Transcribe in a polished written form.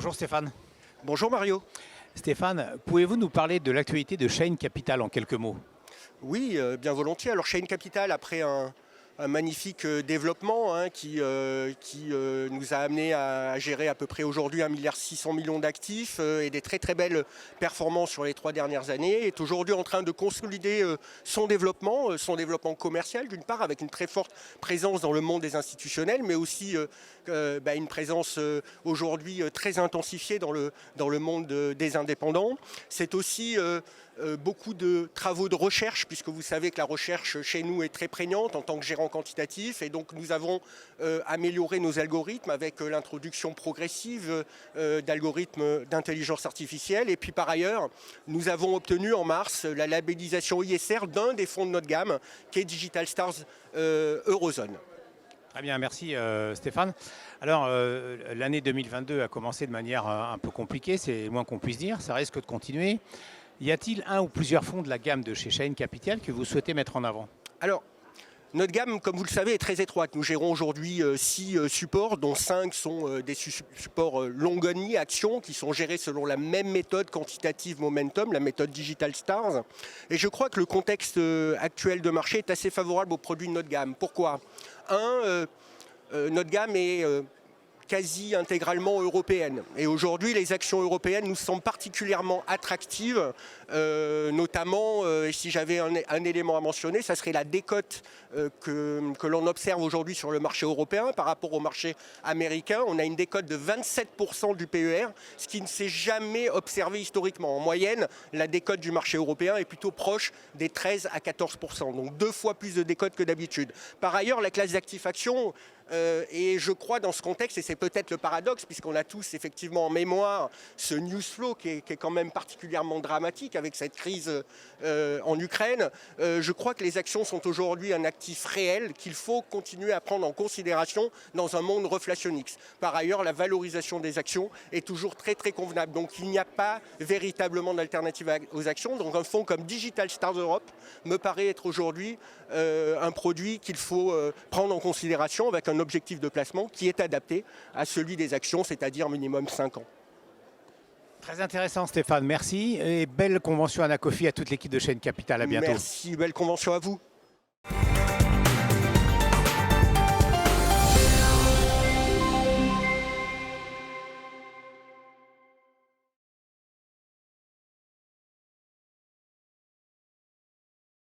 Bonjour Stéphane. Bonjour Mario. Stéphane, pouvez-vous nous parler de l'actualité de Shane Capital en quelques mots? Oui, bien volontiers. Alors Shane Capital, après un magnifique développement qui nous a amené à gérer à peu près aujourd'hui 1,6 milliard d'actifs et des très très belles performances sur les 3 dernières années, est aujourd'hui en train de consolider son développement commercial d'une part avec une très forte présence dans le monde des institutionnels, mais aussi une présence aujourd'hui très intensifiée dans le monde des indépendants. C'est aussi beaucoup de travaux de recherche, puisque vous savez que la recherche chez nous est très prégnante en tant que gérant quantitatif, et donc nous avons amélioré nos algorithmes avec l'introduction progressive d'algorithmes d'intelligence artificielle. Et puis par ailleurs, nous avons obtenu en mars la labellisation ISR d'un des fonds de notre gamme, qui est Digital Stars Eurozone. Très bien, merci Stéphane. Alors, l'année 2022 a commencé de manière un peu compliquée, c'est le moins qu'on puisse dire, ça risque de continuer. Y a-t-il un ou plusieurs fonds de la gamme de chez Shane Capital que vous souhaitez mettre en avant? Alors, notre gamme, comme vous le savez, est très étroite. Nous gérons aujourd'hui 6 supports, dont 5 sont des supports long only, actions, qui sont gérés selon la même méthode quantitative momentum, la méthode Digital Stars. Et je crois que le contexte actuel de marché est assez favorable aux produits de notre gamme. Pourquoi? Notre gamme est quasi intégralement européenne. Et aujourd'hui, les actions européennes nous semblent particulièrement attractives, notamment, si j'avais un élément à mentionner, ça serait la décote que l'on observe aujourd'hui sur le marché européen par rapport au marché américain. On a une décote de 27% du PER, ce qui ne s'est jamais observé historiquement. En moyenne, la décote du marché européen est plutôt proche des 13 à 14%, donc 2 fois plus de décote que d'habitude. Par ailleurs, la classe d'actifs actions, et je crois dans ce contexte, et c'est peut-être le paradoxe, puisqu'on a tous effectivement en mémoire ce news flow qui est quand même particulièrement dramatique avec cette crise en Ukraine, je crois que les actions sont aujourd'hui un actif réel qu'il faut continuer à prendre en considération dans un monde reflationniste. Par ailleurs, la valorisation des actions est toujours très très convenable, donc il n'y a pas véritablement d'alternative aux actions. Donc un fonds comme Digital Stars Europe me paraît être aujourd'hui un produit qu'il faut prendre en considération avec un objectif de placement qui est adapté à celui des actions, c'est-à-dire minimum 5 ans. Très intéressant Stéphane, merci et belle convention Anacofi à toute l'équipe de Shane Capital, à bientôt. Merci, belle convention à vous.